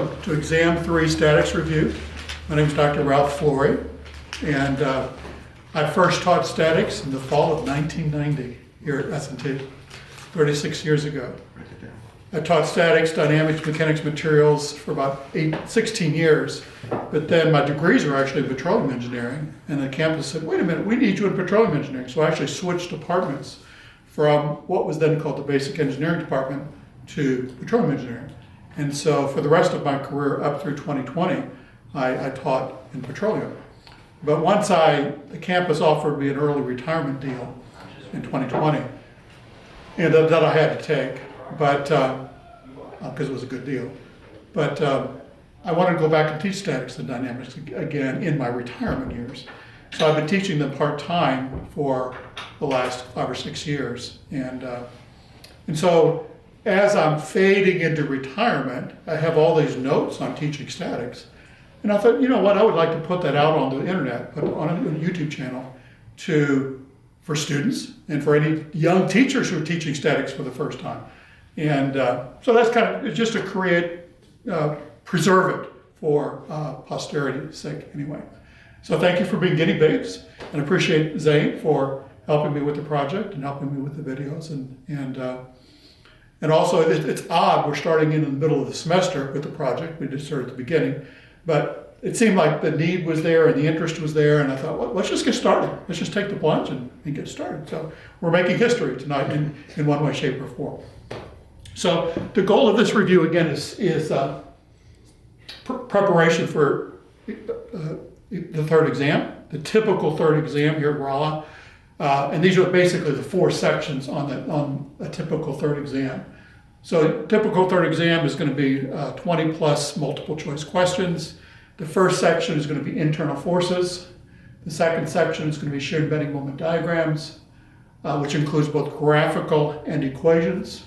welcome to Exam 3 Statics Review. My name is Dr. Ralph Flory, and I first taught statics in the fall of 1990 here at S&T, 36 years ago. I taught statics, dynamics, mechanics, materials for about 16 years, but then my degrees are actually in petroleum engineering, and the campus said, wait a minute, we need you in petroleum engineering. So I actually switched departments from what was then called the basic engineering department to petroleum engineering. And so for the rest of my career up through 2020, I taught in petroleum. But once the campus offered me an early retirement deal in 2020, and that I had to take, but because it was a good deal. But I wanted to go back and teach statics and dynamics again in my retirement years. So I've been teaching them part-time for the last 5 or 6 years. And so as I'm fading into retirement, I have all these notes on teaching statics. And I thought, you know what, I would like to put that out on the internet, put it on a YouTube channel for students and for any young teachers who are teaching statics for the first time. And so that's it's just to preserve it for posterity's sake anyway. So thank you for being guinea pigs, and appreciate Zane for helping me with the project and helping me with the videos. And also it's odd, we're starting in the middle of the semester with the project. We just started at the beginning, but it seemed like the need was there and the interest was there, and I thought, well, let's just get started. Let's just take the plunge and get started. So we're making history tonight in one way, shape, or form. So the goal of this review again is preparation for the third exam, the typical third exam here at Rolla. And these are basically the 4 sections on a typical third exam. So typical third exam is going to be 20 plus multiple choice questions. The first section is going to be internal forces. The second section is going to be shear and bending moment diagrams, which includes both graphical and equations.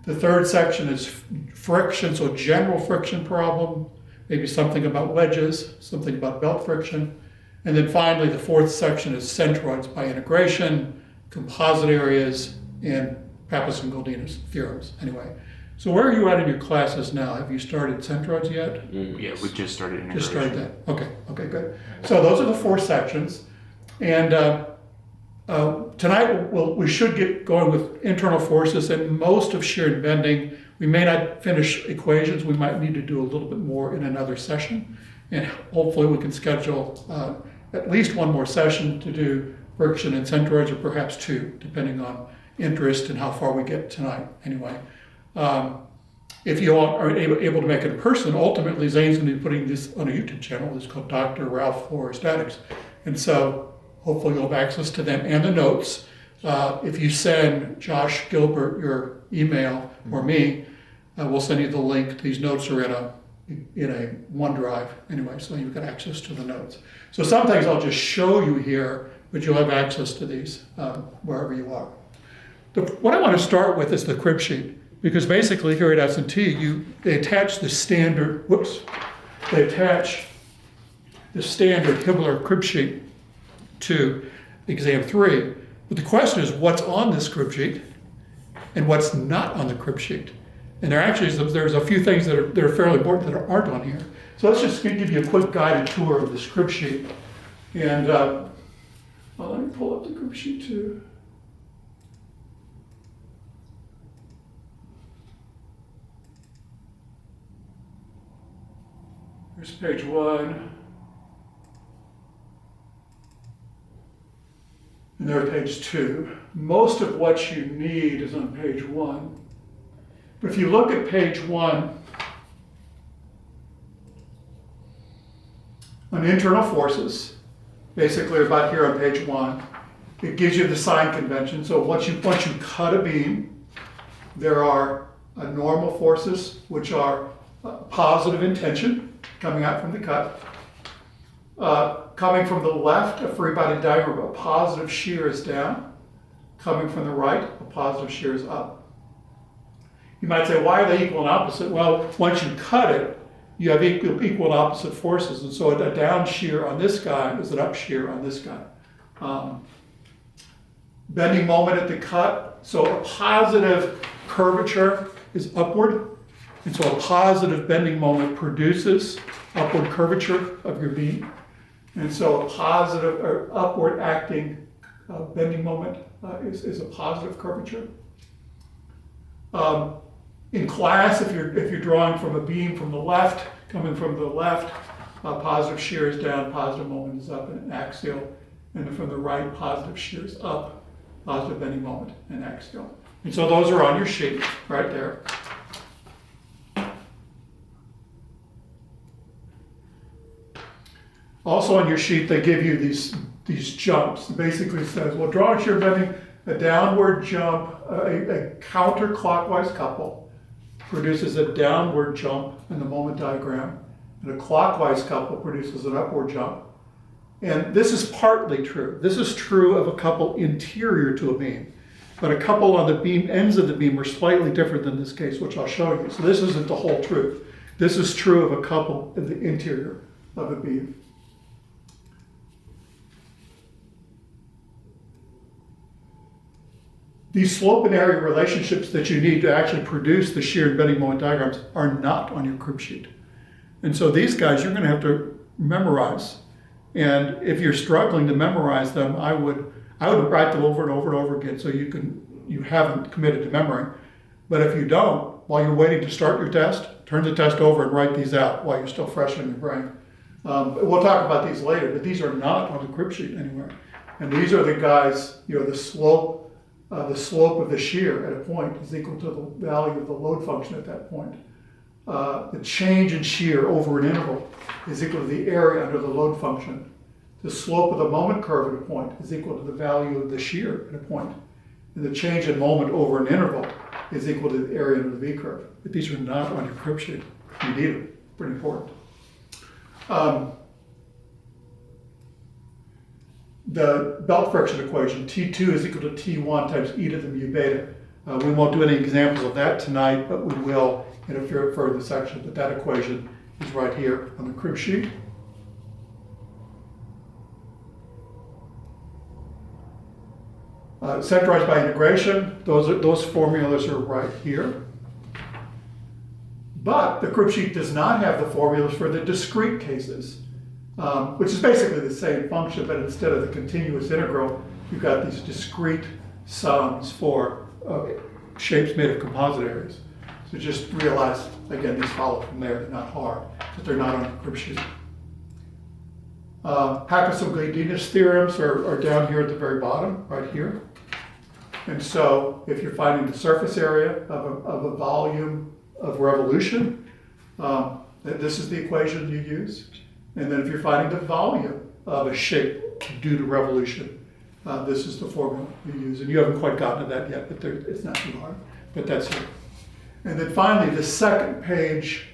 The third section is friction, so general friction problem, maybe something about wedges, something about belt friction. And then finally, the fourth section is centroids by integration, composite areas, and Pappas and Goldina's theorems. Anyway, so where are you at in your classes now? Have you started centroids yet? Yeah, we just started integration. Just started that. Okay, good. So those are the 4 sections. And tonight we should get going with internal forces and most of shear and bending. We may not finish equations. We might need to do a little bit more in another session. And hopefully we can schedule at least one more session to do friction and centroids, or perhaps 2, depending on interest and how far we get tonight. Anyway, if you all are able to make it in person, ultimately Zane's going to be putting this on a YouTube channel. It's called Dr. Ralph Flory Statics. And so hopefully you'll have access to them and the notes. If you send Josh Gilbert your email or me, we'll send you the link. These notes are in a OneDrive anyway, so you've got access to the notes. So some things I'll just show you here, but you'll have access to these wherever you are. What I want to start with is the crib sheet, because basically here at S&T, they attach the standard Hibbler crib sheet to exam 3. But the question is, what's on this crib sheet and what's not on the crib sheet? And there's a few things that are fairly important that aren't on here. So let's just give you a quick guided tour of the script sheet. And let me pull up the crib sheet too. Here's page 1. And there's page 2. Most of what you need is on page 1. But if you look at page 1, on internal forces, basically about here on page 1, it gives you the sign convention. So once you cut a beam, there are normal forces, which are positive in tension, coming out from the cut. Coming from the left, a free body diagram, a positive shear is down. Coming from the right, a positive shear is up. You might say, why are they equal and opposite? Well, once you cut it, you have equal and opposite forces. And so a down shear on this guy is an up shear on this guy. Bending moment at the cut. So a positive curvature is upward. And so a positive bending moment produces upward curvature of your beam. And so a positive or upward acting bending moment is a positive curvature. In class, if you're drawing from a beam from the left, coming from the left, positive shear is down, positive moment is up and axial. And then from the right, positive shear is up, positive bending moment and axial. And so those are on your sheet right there. Also on your sheet, they give you these jumps. It basically says, well, draw a shear bending, a downward jump, a counterclockwise couple produces a downward jump in the moment diagram, and a clockwise couple produces an upward jump. And this is partly true. This is true of a couple interior to a beam, but a couple on the beam ends of the beam are slightly different than this case, which I'll show you. So this isn't the whole truth. This is true of a couple in the interior of a beam. These slope and area relationships that you need to actually produce the shear and bending moment diagrams are not on your crib sheet. And so these guys you're going to have to memorize. And if you're struggling to memorize them, I would write them over and over and over again so you haven't committed to memory. But if you don't, while you're waiting to start your test, turn the test over and write these out while you're still fresh in your brain. We'll talk about these later, but these are not on the crib sheet anywhere. And these are the guys, the slope of the shear at a point is equal to the value of the load function at that point. The change in shear over an interval is equal to the area under the load function. The slope of the moment curve at a point is equal to the value of the shear at a point. And the change in moment over an interval is equal to the area under the V curve. But these are not on your crib sheet. You need them. Pretty important. The belt friction equation, T2 is equal to T1 times e to the mu beta. We won't do any examples of that tonight, but we will in a further section. But that equation is right here on the crib sheet. Centralized by integration, those formulas are right here. But the crib sheet does not have the formulas for the discrete cases, which is basically the same function, but instead of the continuous integral, you've got these discrete sums for shapes made of composite areas. So just realize, again, these follow from there. They're not hard, but they're not on the crib sheet. Hacker-Gleidinas theorems are down here at the very bottom, right here. And so if you're finding the surface area of a volume of revolution, this is the equation you use. And then if you're finding the volume of a shape due to revolution, this is the formula you use. And you haven't quite gotten to that yet, but it's not too hard. But that's it. And then finally, the second page,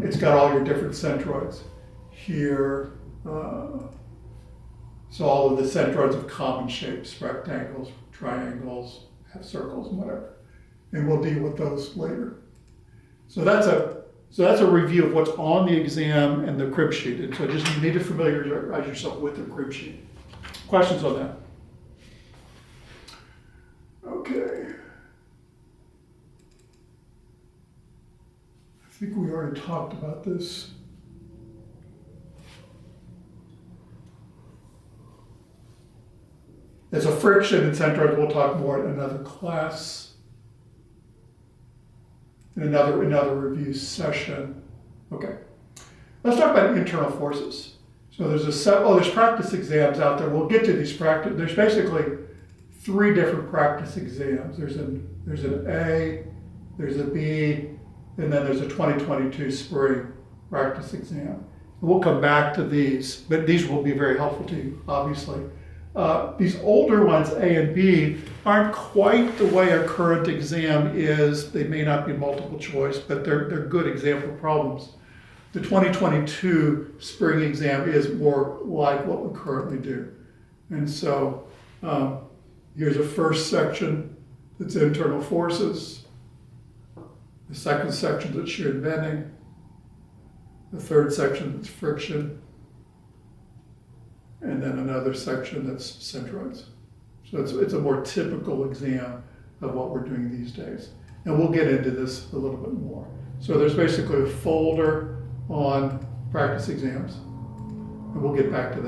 it's got all your different centroids here. So all of the centroids of common shapes, rectangles, triangles, half circles, and whatever. And we'll deal with those later. So that's a review of what's on the exam and the crib sheet. And so just you need to familiarize yourself with the crib sheet. Questions on that? Okay. I think we already talked about this. There's a friction in centroids. We'll talk more in another class, in another review session. Okay, let's talk about internal forces. So there's practice exams out there. We'll get to these practice. There's basically 3 different practice exams. There's an A, there's a B, and then there's a 2022 spring practice exam. And we'll come back to these, but these will be very helpful to you, obviously. These older ones, A and B, aren't quite the way our current exam is. They may not be multiple choice, but they're good example problems. The 2022 spring exam is more like what we currently do. And so here's a first section that's internal forces. The second section that's shear and bending. The third section that's friction. And then another section that's centroids. So it's a more typical exam of what we're doing these days. And we'll get into this a little bit more. So there's basically a folder on practice exams, and we'll get back to that.